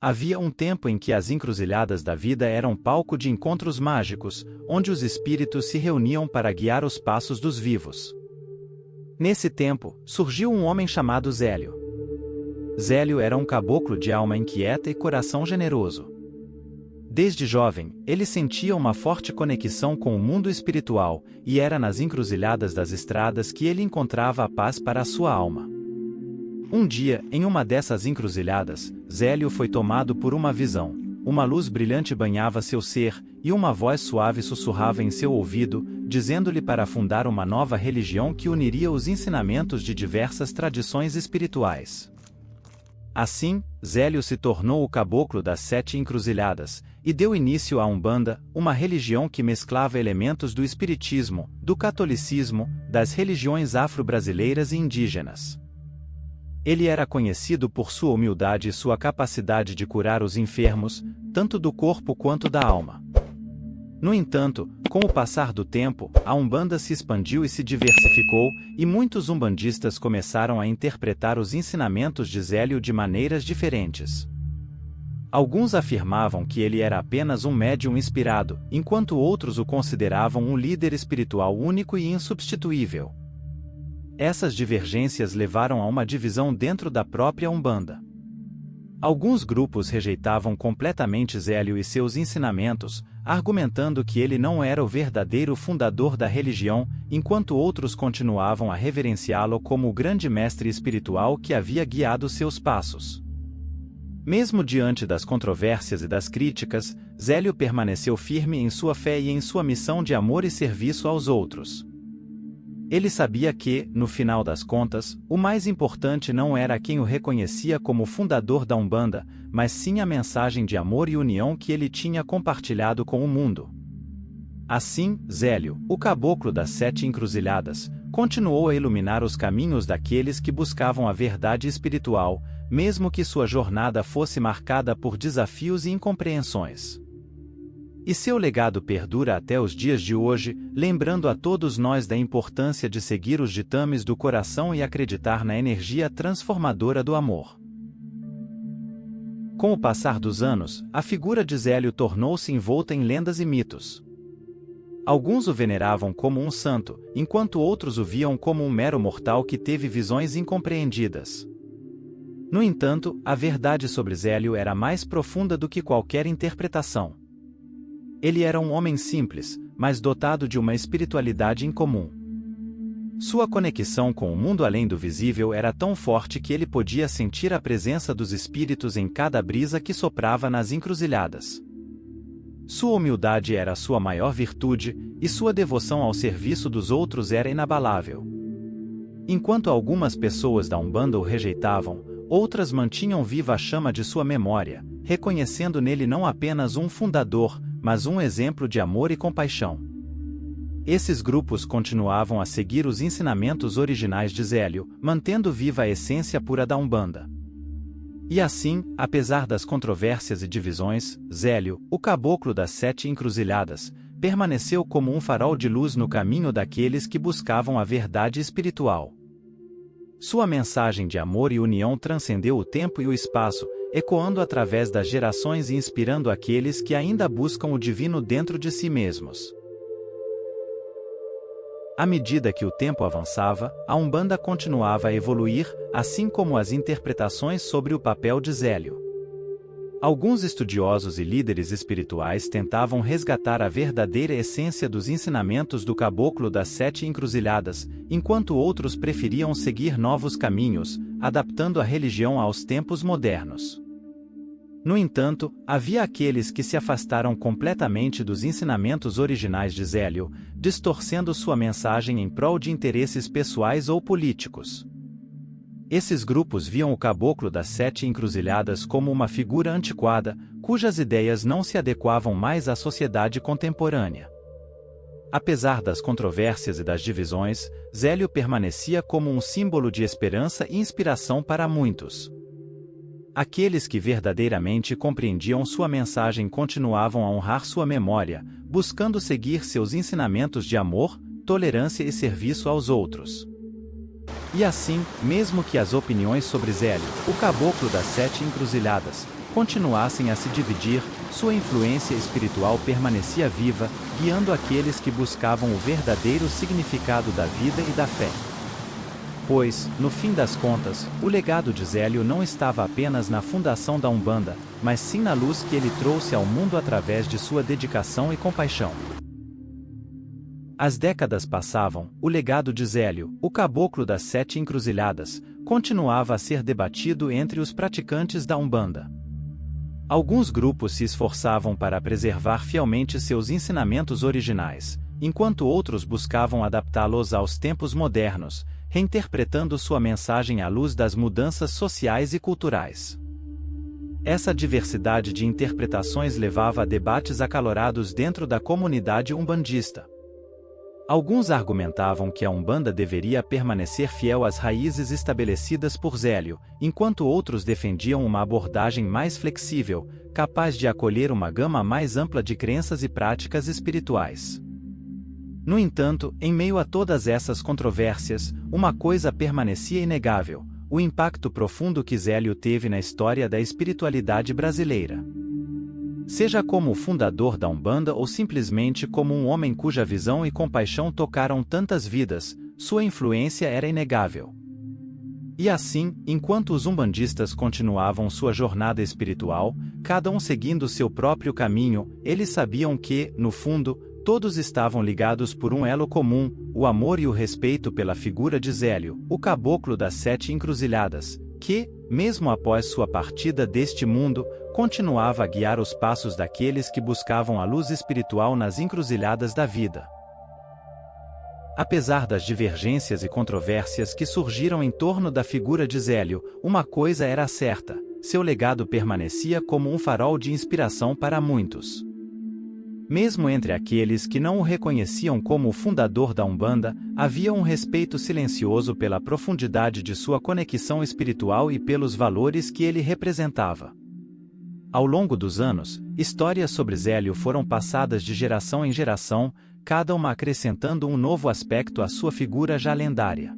Havia um tempo em que as encruzilhadas da vida eram palco de encontros mágicos, onde os espíritos se reuniam para guiar os passos dos vivos. Nesse tempo, surgiu um homem chamado Zélio. Zélio era um caboclo de alma inquieta e coração generoso. Desde jovem, ele sentia uma forte conexão com o mundo espiritual, e era nas encruzilhadas das estradas que ele encontrava a paz para a sua alma. Um dia, em uma dessas encruzilhadas, Zélio foi tomado por uma visão. Uma luz brilhante banhava seu ser, e uma voz suave sussurrava em seu ouvido, dizendo-lhe para fundar uma nova religião que uniria os ensinamentos de diversas tradições espirituais. Assim, Zélio se tornou o caboclo das 7 encruzilhadas, e deu início à Umbanda, uma religião que mesclava elementos do espiritismo, do catolicismo, das religiões afro-brasileiras e indígenas. Ele era conhecido por sua humildade e sua capacidade de curar os enfermos, tanto do corpo quanto da alma. No entanto, com o passar do tempo, a Umbanda se expandiu e se diversificou, e muitos umbandistas começaram a interpretar os ensinamentos de Zélio de maneiras diferentes. Alguns afirmavam que ele era apenas um médium inspirado, enquanto outros o consideravam um líder espiritual único e insubstituível. Essas divergências levaram a uma divisão dentro da própria Umbanda. Alguns grupos rejeitavam completamente Zélio e seus ensinamentos, argumentando que ele não era o verdadeiro fundador da religião, enquanto outros continuavam a reverenciá-lo como o grande mestre espiritual que havia guiado seus passos. Mesmo diante das controvérsias e das críticas, Zélio permaneceu firme em sua fé e em sua missão de amor e serviço aos outros. Ele sabia que, no final das contas, o mais importante não era quem o reconhecia como fundador da Umbanda, mas sim a mensagem de amor e união que ele tinha compartilhado com o mundo. Assim, Zélio, o caboclo das 7 encruzilhadas, continuou a iluminar os caminhos daqueles que buscavam a verdade espiritual, mesmo que sua jornada fosse marcada por desafios e incompreensões. E seu legado perdura até os dias de hoje, lembrando a todos nós da importância de seguir os ditames do coração e acreditar na energia transformadora do amor. Com o passar dos anos, a figura de Zélio tornou-se envolta em lendas e mitos. Alguns o veneravam como um santo, enquanto outros o viam como um mero mortal que teve visões incompreendidas. No entanto, a verdade sobre Zélio era mais profunda do que qualquer interpretação. Ele era um homem simples, mas dotado de uma espiritualidade incomum. Sua conexão com o mundo além do visível era tão forte que ele podia sentir a presença dos espíritos em cada brisa que soprava nas encruzilhadas. Sua humildade era sua maior virtude, e sua devoção ao serviço dos outros era inabalável. Enquanto algumas pessoas da Umbanda o rejeitavam, outras mantinham viva a chama de sua memória, reconhecendo nele não apenas um fundador, mas um exemplo de amor e compaixão. Esses grupos continuavam a seguir os ensinamentos originais de Zélio, mantendo viva a essência pura da Umbanda. E assim, apesar das controvérsias e divisões, Zélio, o caboclo das 7 encruzilhadas, permaneceu como um farol de luz no caminho daqueles que buscavam a verdade espiritual. Sua mensagem de amor e união transcendeu o tempo e o espaço, ecoando através das gerações e inspirando aqueles que ainda buscam o divino dentro de si mesmos. À medida que o tempo avançava, a Umbanda continuava a evoluir, assim como as interpretações sobre o papel de Zélio. Alguns estudiosos e líderes espirituais tentavam resgatar a verdadeira essência dos ensinamentos do caboclo das 7 encruzilhadas, enquanto outros preferiam seguir novos caminhos, adaptando a religião aos tempos modernos. No entanto, havia aqueles que se afastaram completamente dos ensinamentos originais de Zélio, distorcendo sua mensagem em prol de interesses pessoais ou políticos. Esses grupos viam o caboclo das 7 encruzilhadas como uma figura antiquada, cujas ideias não se adequavam mais à sociedade contemporânea. Apesar das controvérsias e das divisões, Zélio permanecia como um símbolo de esperança e inspiração para muitos. Aqueles que verdadeiramente compreendiam sua mensagem continuavam a honrar sua memória, buscando seguir seus ensinamentos de amor, tolerância e serviço aos outros. E assim, mesmo que as opiniões sobre Zélio, o caboclo das 7 encruzilhadas, continuassem a se dividir, sua influência espiritual permanecia viva, guiando aqueles que buscavam o verdadeiro significado da vida e da fé. Pois, no fim das contas, o legado de Zélio não estava apenas na fundação da Umbanda, mas sim na luz que ele trouxe ao mundo através de sua dedicação e compaixão. As décadas passavam, o legado de Zélio, o caboclo das 7 encruzilhadas, continuava a ser debatido entre os praticantes da Umbanda. Alguns grupos se esforçavam para preservar fielmente seus ensinamentos originais, enquanto outros buscavam adaptá-los aos tempos modernos, reinterpretando sua mensagem à luz das mudanças sociais e culturais. Essa diversidade de interpretações levava a debates acalorados dentro da comunidade umbandista. Alguns argumentavam que a Umbanda deveria permanecer fiel às raízes estabelecidas por Zélio, enquanto outros defendiam uma abordagem mais flexível, capaz de acolher uma gama mais ampla de crenças e práticas espirituais. No entanto, em meio a todas essas controvérsias, uma coisa permanecia inegável: o impacto profundo que Zélio teve na história da espiritualidade brasileira. Seja como o fundador da Umbanda ou simplesmente como um homem cuja visão e compaixão tocaram tantas vidas, sua influência era inegável. E assim, enquanto os umbandistas continuavam sua jornada espiritual, cada um seguindo seu próprio caminho, eles sabiam que, no fundo, todos estavam ligados por um elo comum, o amor e o respeito pela figura de Zélio, o caboclo das 7 encruzilhadas, que, mesmo após sua partida deste mundo, continuava a guiar os passos daqueles que buscavam a luz espiritual nas encruzilhadas da vida. Apesar das divergências e controvérsias que surgiram em torno da figura de Zélio, uma coisa era certa: seu legado permanecia como um farol de inspiração para muitos. Mesmo entre aqueles que não o reconheciam como o fundador da Umbanda, havia um respeito silencioso pela profundidade de sua conexão espiritual e pelos valores que ele representava. Ao longo dos anos, histórias sobre Zélio foram passadas de geração em geração, cada uma acrescentando um novo aspecto à sua figura já lendária.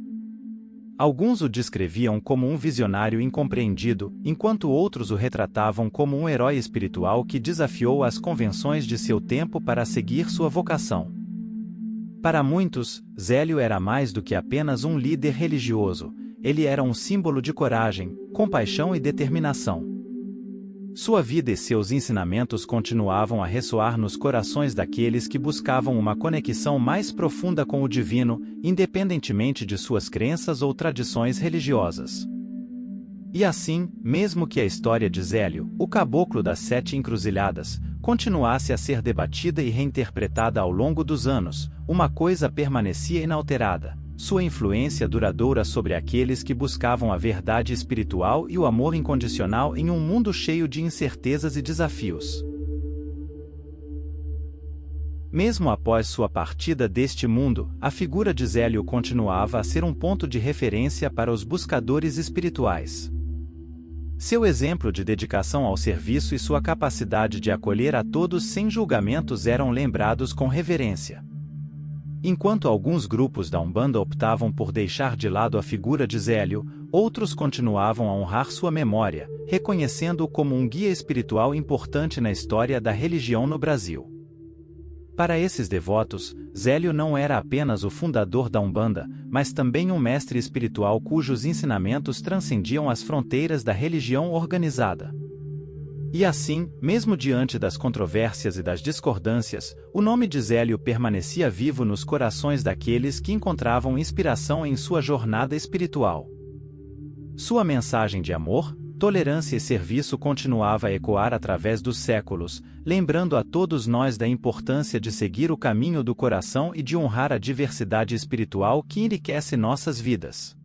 Alguns o descreviam como um visionário incompreendido, enquanto outros o retratavam como um herói espiritual que desafiou as convenções de seu tempo para seguir sua vocação. Para muitos, Zélio era mais do que apenas um líder religioso, ele era um símbolo de coragem, compaixão e determinação. Sua vida e seus ensinamentos continuavam a ressoar nos corações daqueles que buscavam uma conexão mais profunda com o divino, independentemente de suas crenças ou tradições religiosas. E assim, mesmo que a história de Zélio, o caboclo das 7 encruzilhadas, continuasse a ser debatida e reinterpretada ao longo dos anos, uma coisa permanecia inalterada: sua influência duradoura sobre aqueles que buscavam a verdade espiritual e o amor incondicional em um mundo cheio de incertezas e desafios. Mesmo após sua partida deste mundo, a figura de Zélio continuava a ser um ponto de referência para os buscadores espirituais. Seu exemplo de dedicação ao serviço e sua capacidade de acolher a todos sem julgamentos eram lembrados com reverência. Enquanto alguns grupos da Umbanda optavam por deixar de lado a figura de Zélio, outros continuavam a honrar sua memória, reconhecendo-o como um guia espiritual importante na história da religião no Brasil. Para esses devotos, Zélio não era apenas o fundador da Umbanda, mas também um mestre espiritual cujos ensinamentos transcendiam as fronteiras da religião organizada. E assim, mesmo diante das controvérsias e das discordâncias, o nome de Zélio permanecia vivo nos corações daqueles que encontravam inspiração em sua jornada espiritual. Sua mensagem de amor, tolerância e serviço continuava a ecoar através dos séculos, lembrando a todos nós da importância de seguir o caminho do coração e de honrar a diversidade espiritual que enriquece nossas vidas.